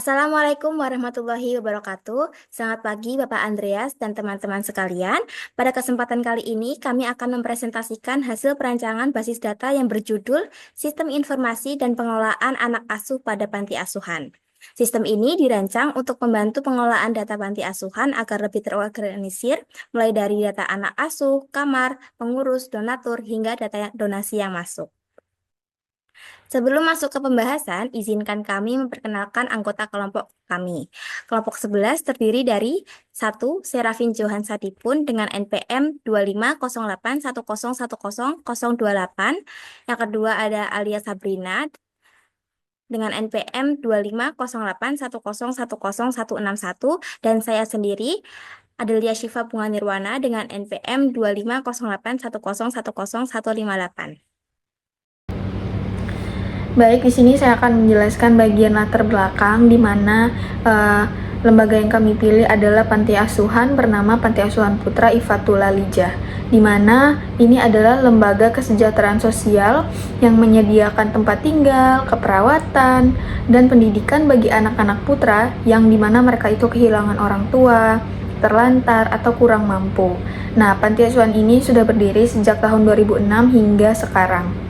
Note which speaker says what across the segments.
Speaker 1: Assalamualaikum warahmatullahi wabarakatuh. Selamat pagi Bapak Andreas dan teman-teman sekalian. Pada kesempatan kali ini kami akan mempresentasikan hasil perancangan basis data yang berjudul Sistem Informasi dan Pengelolaan Anak Asuh pada Panti Asuhan. Sistem ini dirancang untuk membantu pengelolaan data panti asuhan agar lebih terorganisir, mulai dari data anak asuh, kamar, pengurus, donatur, hingga data donasi yang masuk. Sebelum masuk ke pembahasan, izinkan kami memperkenalkan anggota kelompok kami. Kelompok 11 terdiri dari 1. Serafin Johan Sadipun dengan NPM 250810100028. Yang kedua ada Alia Sabrina dengan NPM 250810101161 dan saya sendiri Adelia Syifa Bunga Nirwana dengan NPM 250810101158.
Speaker 2: Baik, di sini saya akan menjelaskan bagian latar belakang di mana lembaga yang kami pilih adalah Panti Asuhan bernama Panti Asuhan Putra Ifatul Alijah, di mana ini adalah lembaga kesejahteraan sosial yang menyediakan tempat tinggal, keperawatan, dan pendidikan bagi anak-anak putra yang dimana mereka itu kehilangan orang tua, terlantar, atau kurang mampu. Nah, Panti Asuhan ini sudah berdiri sejak tahun 2006 hingga sekarang.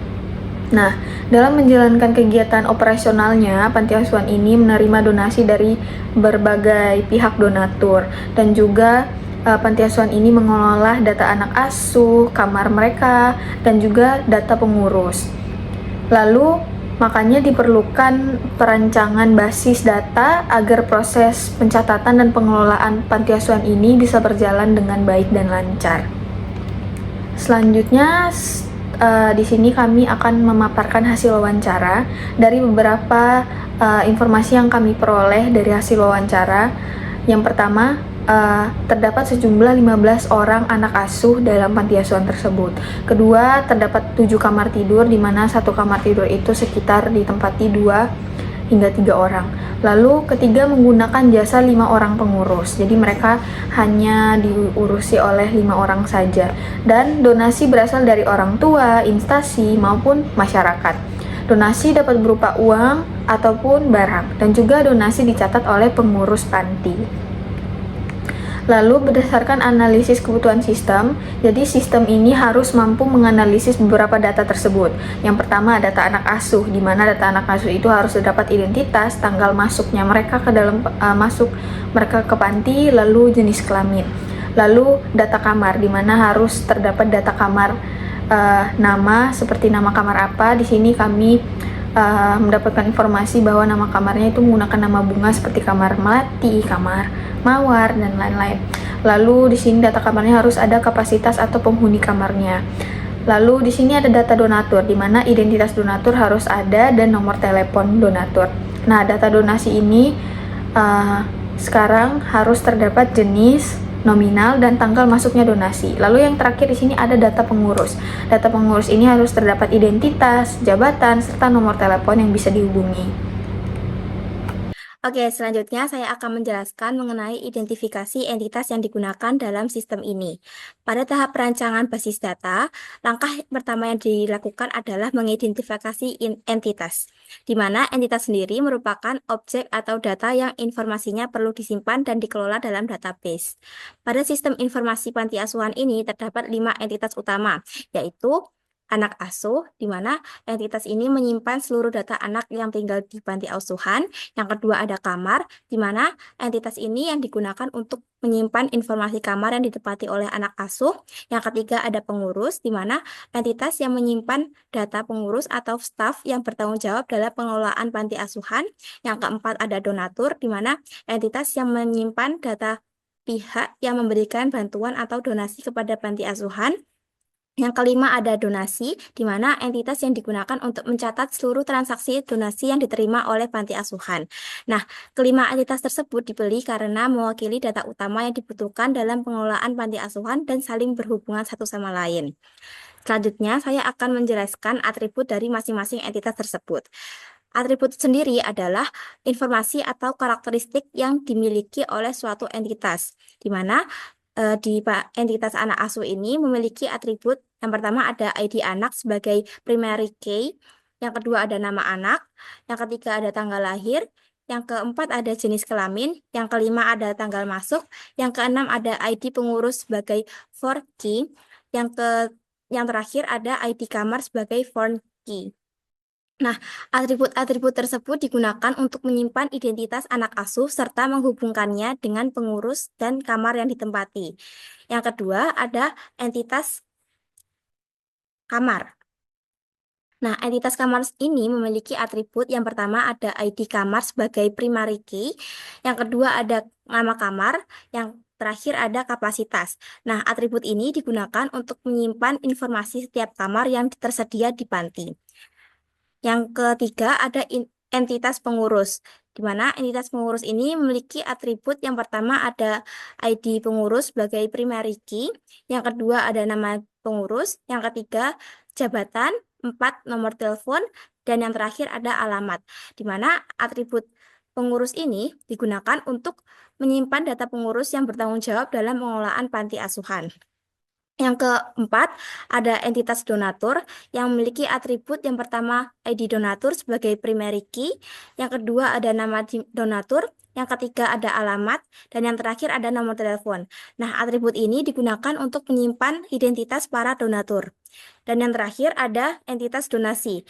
Speaker 2: Nah, dalam menjalankan kegiatan operasionalnya, panti asuhan ini menerima donasi dari berbagai pihak donatur dan juga panti asuhan ini mengelola data anak asuh, kamar mereka, dan juga data pengurus. Lalu, makanya diperlukan perancangan basis data agar proses pencatatan dan pengelolaan panti asuhan ini bisa berjalan dengan baik dan lancar. Selanjutnya, di sini kami akan memaparkan hasil wawancara dari beberapa informasi yang kami peroleh dari hasil wawancara. Yang pertama, terdapat sejumlah 15 orang anak asuh dalam panti asuhan tersebut. Kedua, terdapat 7 kamar tidur, di mana satu kamar tidur itu sekitar ditempati 2 hingga 3 orang. Lalu ketiga, menggunakan jasa 5 orang pengurus, jadi mereka hanya diurusi oleh 5 orang saja. Dan donasi berasal dari orang tua, instansi, maupun masyarakat. Donasi dapat berupa uang ataupun barang, dan juga donasi dicatat oleh pengurus panti. Lalu berdasarkan analisis kebutuhan sistem, jadi sistem ini harus mampu menganalisis beberapa data tersebut. Yang pertama, data anak asuh, di mana data anak asuh itu harus terdapat identitas, tanggal masuknya mereka ke dalam mereka ke panti, lalu jenis kelamin. Lalu data kamar, di mana harus terdapat data kamar, nama seperti nama kamar apa. Di sini kami mendapatkan informasi bahwa nama kamarnya itu menggunakan nama bunga seperti kamar melati, kamar mawar, dan lain-lain. Lalu di sini data kamarnya harus ada kapasitas atau penghuni kamarnya. Lalu di sini ada data donatur, di mana identitas donatur harus ada dan nomor telepon donatur. Nah, data donasi ini sekarang harus terdapat jenis, nominal, dan tanggal masuknya donasi. Lalu yang terakhir di sini ada data pengurus. Data pengurus ini harus terdapat identitas, jabatan, serta nomor telepon yang bisa dihubungi.
Speaker 1: Oke, selanjutnya saya akan menjelaskan mengenai identifikasi entitas yang digunakan dalam sistem ini. Pada tahap perancangan basis data, langkah pertama yang dilakukan adalah mengidentifikasi entitas, di mana entitas sendiri merupakan objek atau data yang informasinya perlu disimpan dan dikelola dalam database. Pada sistem informasi panti asuhan ini terdapat 5 entitas utama, yaitu anak asuh, di mana entitas ini menyimpan seluruh data anak yang tinggal di panti asuhan. Yang kedua ada kamar, di mana entitas ini yang digunakan untuk menyimpan informasi kamar yang ditempati oleh anak asuh. Yang ketiga ada pengurus, di mana entitas yang menyimpan data pengurus atau staf yang bertanggung jawab dalam pengelolaan panti asuhan. Yang keempat ada donatur, di mana entitas yang menyimpan data pihak yang memberikan bantuan atau donasi kepada panti asuhan. Yang kelima ada donasi, di mana entitas yang digunakan untuk mencatat seluruh transaksi donasi yang diterima oleh panti asuhan. Nah, kelima entitas tersebut dipilih karena mewakili data utama yang dibutuhkan dalam pengelolaan panti asuhan dan saling berhubungan satu sama lain. Selanjutnya, saya akan menjelaskan atribut dari masing-masing entitas tersebut. Atribut sendiri adalah informasi atau karakteristik yang dimiliki oleh suatu entitas, di mana di entitas anak asuh ini memiliki atribut. Yang pertama ada ID anak sebagai primary key, yang kedua ada nama anak, yang ketiga ada tanggal lahir, yang keempat ada jenis kelamin, yang kelima ada tanggal masuk, yang keenam ada ID pengurus sebagai foreign key, yang terakhir ada ID kamar sebagai foreign key. Nah, atribut-atribut tersebut digunakan untuk menyimpan identitas anak asuh serta menghubungkannya dengan pengurus dan kamar yang ditempati. Yang kedua ada entitas kamar. Nah, entitas kamar ini memiliki atribut yang pertama ada ID kamar sebagai primary key, yang kedua ada nama kamar, yang terakhir ada kapasitas. Nah, atribut ini digunakan untuk menyimpan informasi setiap kamar yang tersedia di panti. Yang ketiga ada entitas pengurus, di mana entitas pengurus ini memiliki atribut yang pertama ada ID pengurus sebagai primary key, yang kedua ada nama pengurus, yang ketiga jabatan, 4 nomor telepon, dan yang terakhir ada alamat, di mana atribut pengurus ini digunakan untuk menyimpan data pengurus yang bertanggung jawab dalam pengelolaan panti asuhan. Yang keempat, ada entitas donatur yang memiliki atribut yang pertama ID donatur sebagai primary key, yang kedua ada nama donatur, yang ketiga ada alamat, dan yang terakhir ada nomor telepon. Nah, atribut ini digunakan untuk menyimpan identitas para donatur. Dan yang terakhir ada entitas donasi,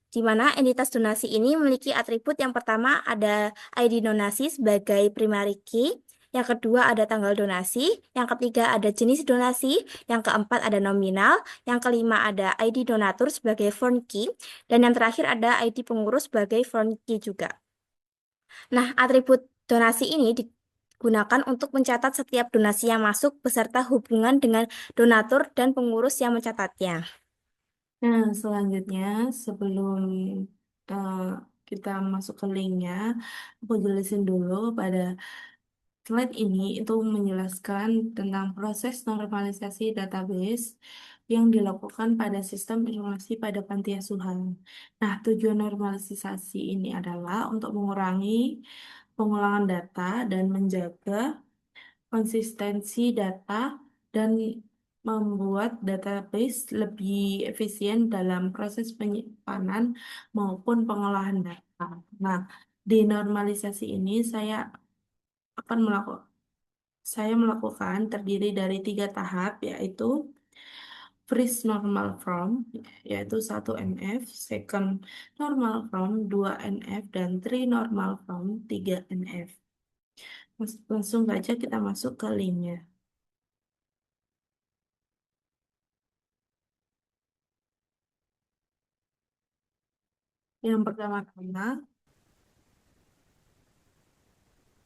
Speaker 1: di mana entitas donasi ini memiliki atribut yang pertama ada ID donasi sebagai primary key, yang kedua ada tanggal donasi, yang ketiga ada jenis donasi, yang keempat ada nominal, yang kelima ada ID donatur sebagai foreign key, dan yang terakhir ada ID pengurus sebagai foreign key juga. Nah, atribut donasi ini digunakan untuk mencatat setiap donasi yang masuk beserta hubungan dengan donatur dan pengurus yang mencatatnya.
Speaker 3: Nah, selanjutnya sebelum uh, kita masuk ke linknya, aku jelasin dulu pada slide ini itu menjelaskan tentang proses normalisasi database yang dilakukan pada sistem informasi pada panti asuhan. Nah, tujuan normalisasi ini adalah untuk mengurangi pengulangan data dan menjaga konsistensi data dan membuat database lebih efisien dalam proses penyimpanan maupun pengolahan data. Nah, di normalisasi ini akan melakukan terdiri dari 3 tahap, yaitu freeze normal form, yaitu 1 NF, second normal form 2 NF, dan 3 normal form 3 NF. Langsung saja kita masuk ke linknya. Yang pertama-tama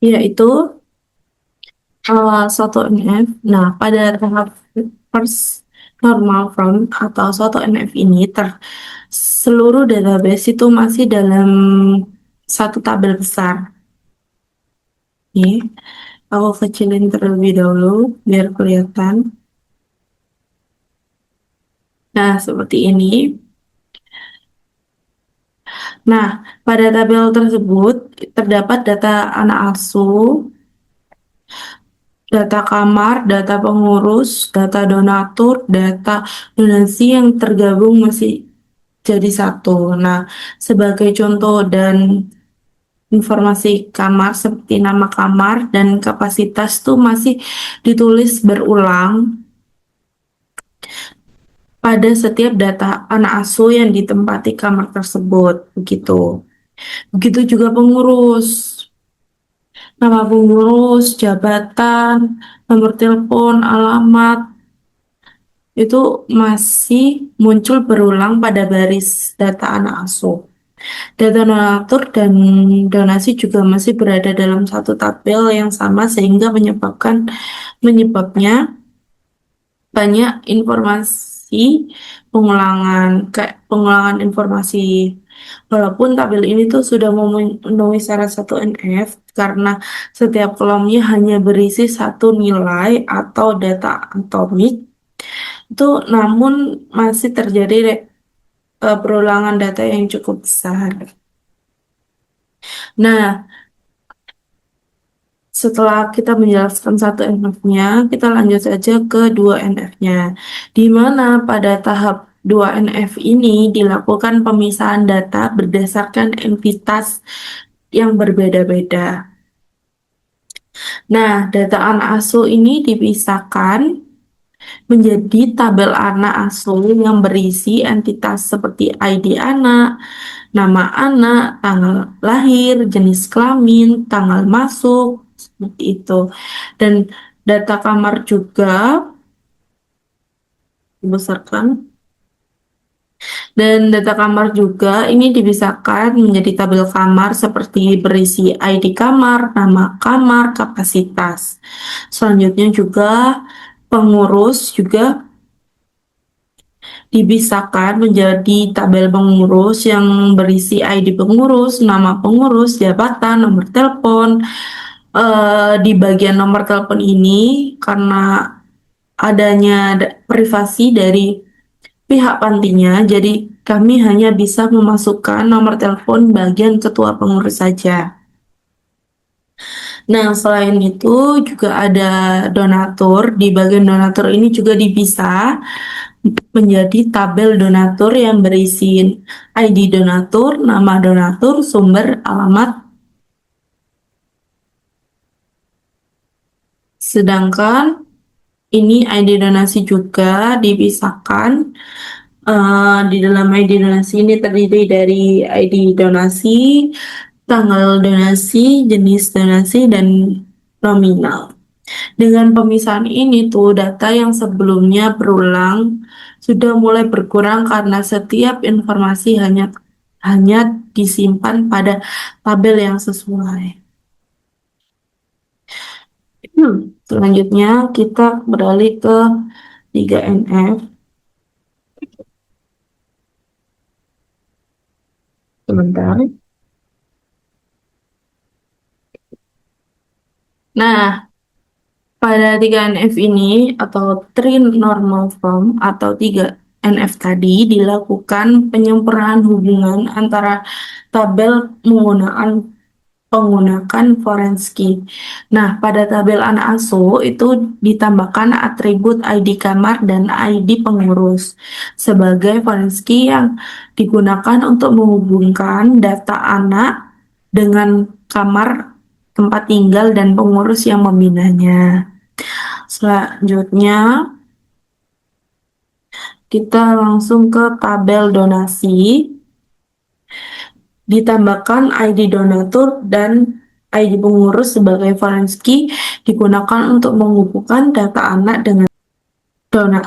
Speaker 3: yaitu 1 NF. Nah, pada tahap first normal form atau 1 NF ini seluruh database itu masih dalam satu tabel besar. Nih, aku kecilin terlebih dahulu biar kelihatan. Nah, seperti ini. Nah, pada tabel tersebut terdapat data anak asuh, data kamar, data pengurus, data donatur, data donasi yang tergabung masih jadi satu. Nah, sebagai contoh dan informasi kamar seperti nama kamar dan kapasitas tuh masih ditulis berulang pada setiap data anak asuh yang ditempati kamar tersebut. Begitu. Begitu juga pengurus. Nama pengurus, jabatan, nomor telepon, alamat, itu masih muncul berulang pada baris data anak asuh. Data donatur dan donasi juga masih berada dalam satu tabel yang sama sehingga menyebabnya banyak informasi pengulangan informasi. Walaupun tabel ini tuh sudah memenuhi syarat 1 NF karena setiap kolomnya hanya berisi satu nilai atau data atomik, itu namun masih terjadi perulangan data yang cukup besar. Nah, setelah kita menjelaskan 1 NF-nya, kita lanjut saja ke 2 NF-nya. Di mana pada tahap 2 NF ini dilakukan pemisahan data berdasarkan entitas yang berbeda-beda. Nah, data anak asuh ini dipisahkan menjadi tabel anak asuh yang berisi entitas seperti ID anak, nama anak, tanggal lahir, jenis kelamin, tanggal masuk, seperti itu. Dan data kamar juga dibesarkan. Dan data kamar juga ini dipisahkan menjadi tabel kamar seperti berisi ID kamar, nama kamar, kapasitas. Selanjutnya juga pengurus juga dipisahkan menjadi tabel pengurus yang berisi ID pengurus, nama pengurus, jabatan, nomor telepon. Di bagian nomor telepon ini karena adanya privasi dari pihak pantinya, jadi kami hanya bisa memasukkan nomor telepon bagian ketua pengurus saja. Nah, selain itu juga ada donatur. Di bagian donatur ini juga dipisah menjadi tabel donatur yang berisi ID donatur, nama donatur, sumber, alamat. Sedangkan ini ID donasi juga dipisahkan. Di dalam ID donasi ini terdiri dari ID donasi, tanggal donasi, jenis donasi, dan nominal. Dengan pemisahan ini tuh data yang sebelumnya berulang sudah mulai berkurang karena setiap informasi hanya disimpan pada tabel yang sesuai. Selanjutnya kita beralih ke 3NF. Sebentar. Nah, pada 3NF ini atau Three Normal Form atau 3NF tadi dilakukan penyempurnaan hubungan antara tabel menggunakan Forensky. Nah, pada tabel anak asuh itu ditambahkan atribut ID kamar dan ID pengurus sebagai Forensky yang digunakan untuk menghubungkan data anak dengan kamar tempat tinggal dan pengurus yang membinanya. Selanjutnya, kita langsung ke tabel donasi. Ditambahkan ID donatur dan ID pengurus sebagai Forensky digunakan untuk menghubungkan data anak dengan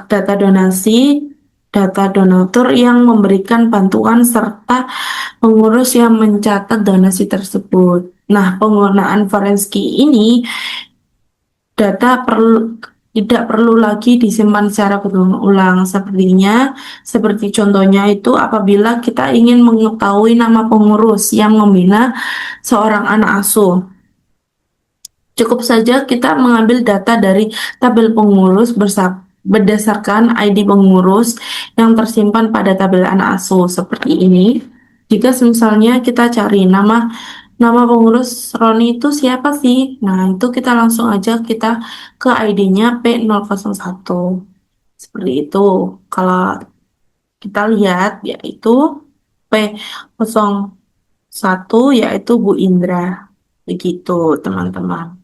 Speaker 3: data donasi, data donatur yang memberikan bantuan, serta pengurus yang mencatat donasi tersebut. Nah, penggunaan Forensky ini data tidak perlu lagi disimpan secara berulang seperti contohnya itu apabila kita ingin mengetahui nama pengurus yang membina seorang anak asuh. Cukup saja kita mengambil data dari tabel pengurus berdasarkan ID pengurus yang tersimpan pada tabel anak asuh seperti ini. Jika misalnya kita cari nama pengurus Roni itu siapa sih? Nah, itu kita langsung aja kita ke ID-nya P001. Seperti itu. Kalau kita lihat yaitu P01 yaitu Bu Indra. Begitu, teman-teman.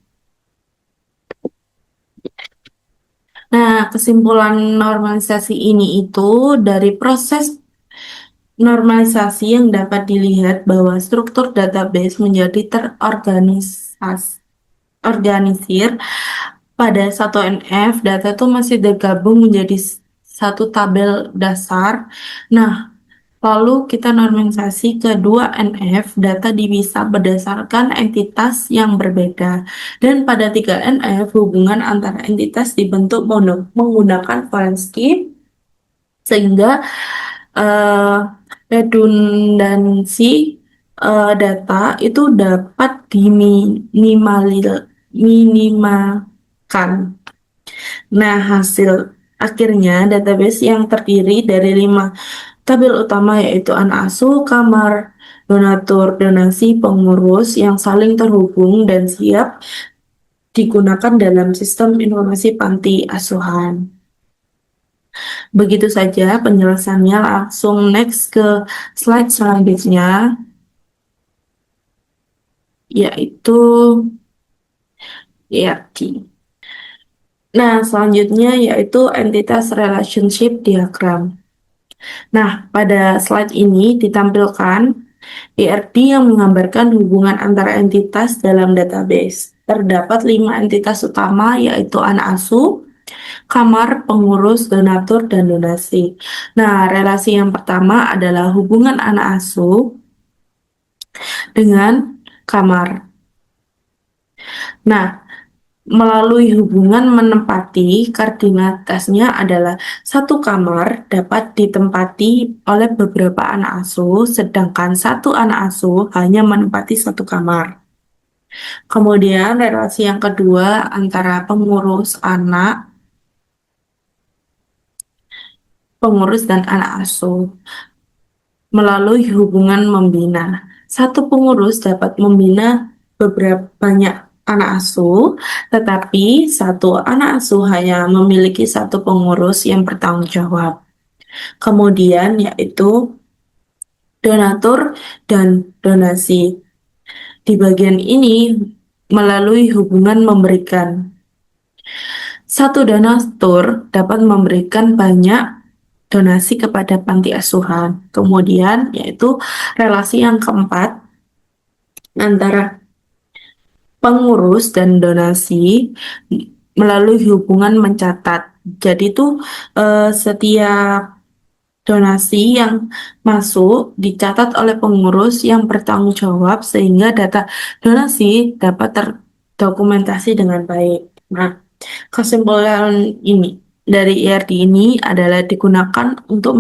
Speaker 3: Nah, kesimpulan normalisasi ini itu dari proses normalisasi yang dapat dilihat bahwa struktur database menjadi terorganisir pada satu NF, data itu masih tergabung menjadi satu tabel dasar. Nah, lalu kita normalisasi ke 2NF, data dipisah berdasarkan entitas yang berbeda. Dan pada 3NF, hubungan antara entitas dibentuk menggunakan Forensky, sehingga redundansi data itu dapat diminimalkan. Nah, hasil akhirnya database yang terdiri dari 5 tabel utama yaitu anak asuh, kamar, donatur, donasi, pengurus yang saling terhubung dan siap digunakan dalam sistem informasi panti asuhan. Begitu saja penjelasannya, langsung next ke slide selanjutnya. yaitu ERD. Nah, selanjutnya yaitu entitas relationship diagram. Nah, pada slide ini ditampilkan ERD yang menggambarkan hubungan antara entitas dalam database. Terdapat 5 entitas utama, yaitu anak asuh, kamar, pengurus, donatur, dan donasi. Nah, relasi yang pertama adalah hubungan anak asuh dengan kamar. Nah, melalui hubungan menempati, kardinalitasnya adalah satu kamar dapat ditempati oleh beberapa anak asuh, sedangkan satu anak asuh hanya menempati satu kamar. Kemudian relasi yang kedua antara pengurus dan anak asuh melalui hubungan membina. Satu pengurus dapat membina beberapa banyak anak asuh, tetapi satu anak asuh hanya memiliki satu pengurus yang bertanggung jawab. Kemudian yaitu donatur dan donasi. Di bagian ini melalui hubungan memberikan. Satu donatur dapat memberikan banyak donasi kepada panti asuhan. Kemudian yaitu relasi yang keempat antara pengurus dan donasi melalui hubungan mencatat. Jadi itu setiap donasi yang masuk dicatat oleh pengurus yang bertanggung jawab sehingga data donasi dapat terdokumentasi dengan baik. Nah, kesimpulan ini dari ERD ini adalah digunakan untuk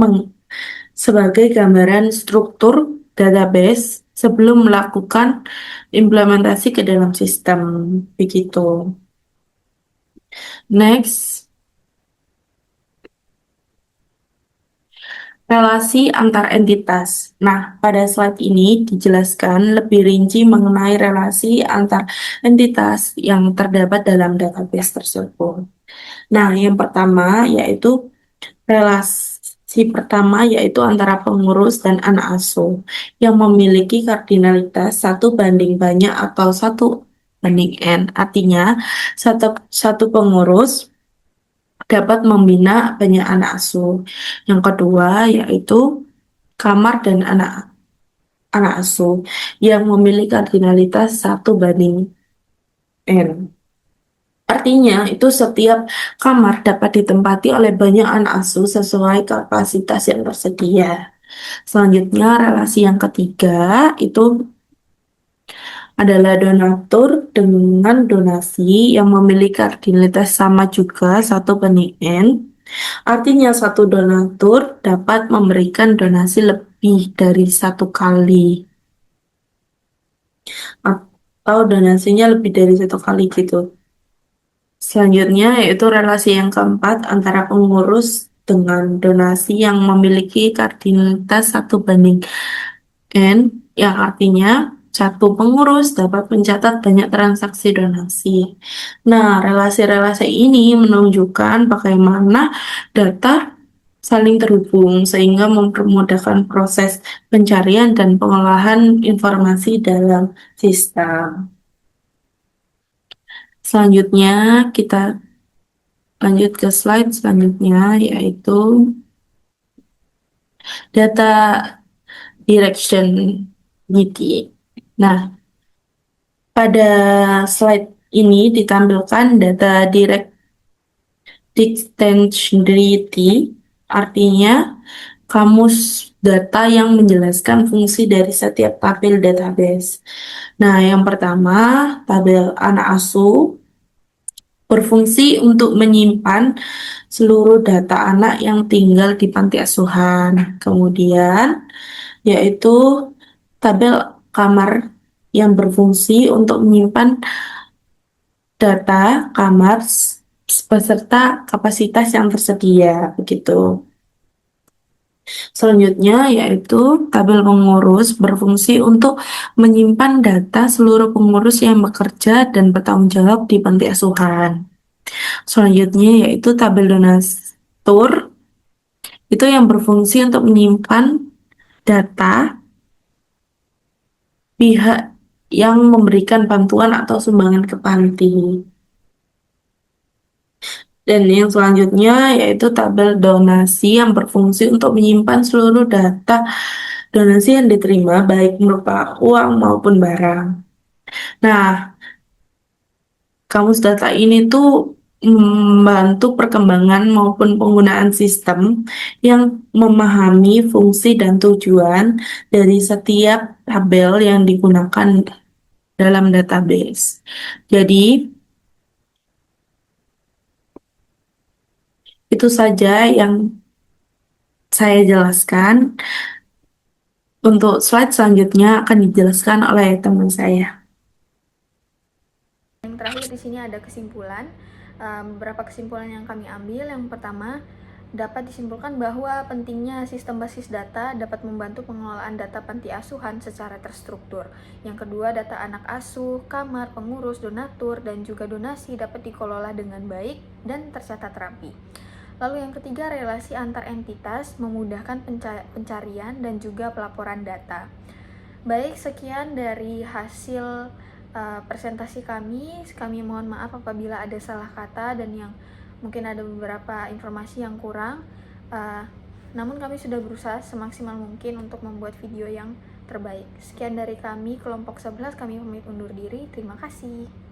Speaker 3: sebagai gambaran struktur database sebelum melakukan implementasi ke dalam sistem. Begitu. Next, relasi antar entitas. Nah, pada slide ini dijelaskan lebih rinci mengenai relasi antar entitas yang terdapat dalam database tersebut. Nah, yang pertama yaitu relasi pertama yaitu antara pengurus dan anak asuh yang memiliki kardinalitas 1 banding banyak atau 1 banding N. Artinya, satu pengurus dapat membina banyak anak asuh. Yang kedua yaitu kamar dan anak asuh yang memiliki kardinalitas 1 banding N. Artinya, itu setiap kamar dapat ditempati oleh banyak anak asuh sesuai kapasitas yang tersedia. Selanjutnya, relasi yang ketiga itu adalah donatur dengan donasi yang memiliki kardinalitas sama juga 1 banding N. Artinya, satu donatur dapat memberikan donasi lebih dari 1 kali. Atau donasinya lebih dari 1 kali gitu. Selanjutnya yaitu relasi yang keempat antara pengurus dengan donasi yang memiliki kardinalitas 1 banding N, yang artinya satu pengurus dapat mencatat banyak transaksi donasi. Nah, relasi-relasi ini menunjukkan bagaimana data saling terhubung sehingga mempermudahkan proses pencarian dan pengolahan informasi dalam sistem. Selanjutnya kita lanjut ke slide selanjutnya yaitu data directionality. Nah, pada slide ini ditampilkan data directionality, artinya kamus data yang menjelaskan fungsi dari setiap tabel database. Nah, yang pertama, tabel anak asuh berfungsi untuk menyimpan seluruh data anak yang tinggal di panti asuhan. Kemudian, yaitu tabel kamar yang berfungsi untuk menyimpan data kamar beserta kapasitas yang tersedia, begitu. Selanjutnya yaitu tabel pengurus berfungsi untuk menyimpan data seluruh pengurus yang bekerja dan bertanggung jawab di panti asuhan. Selanjutnya yaitu tabel donatur, itu yang berfungsi untuk menyimpan data pihak yang memberikan bantuan atau sumbangan ke panti. Dan yang selanjutnya yaitu tabel donasi yang berfungsi untuk menyimpan seluruh data donasi yang diterima, baik berupa uang maupun barang. Nah, kamus data ini tuh membantu perkembangan maupun penggunaan sistem yang memahami fungsi dan tujuan dari setiap tabel yang digunakan dalam database. Jadi, itu saja yang saya jelaskan. Untuk slide selanjutnya akan dijelaskan oleh teman saya.
Speaker 2: Yang terakhir di sini ada kesimpulan. Beberapa kesimpulan yang kami ambil. Yang pertama, dapat disimpulkan bahwa pentingnya sistem basis data dapat membantu pengelolaan data panti asuhan secara terstruktur. Yang kedua, data anak asuh, kamar, pengurus, donatur, dan juga donasi dapat dikelola dengan baik dan tercatat rapi. Lalu yang ketiga, relasi antar entitas memudahkan pencarian dan juga pelaporan data. Baik, sekian dari hasil presentasi kami. Kami mohon maaf apabila ada salah kata dan yang mungkin ada beberapa informasi yang kurang. Namun kami sudah berusaha semaksimal mungkin untuk membuat video yang terbaik. Sekian dari kami, kelompok 11, kami pamit undur diri. Terima kasih.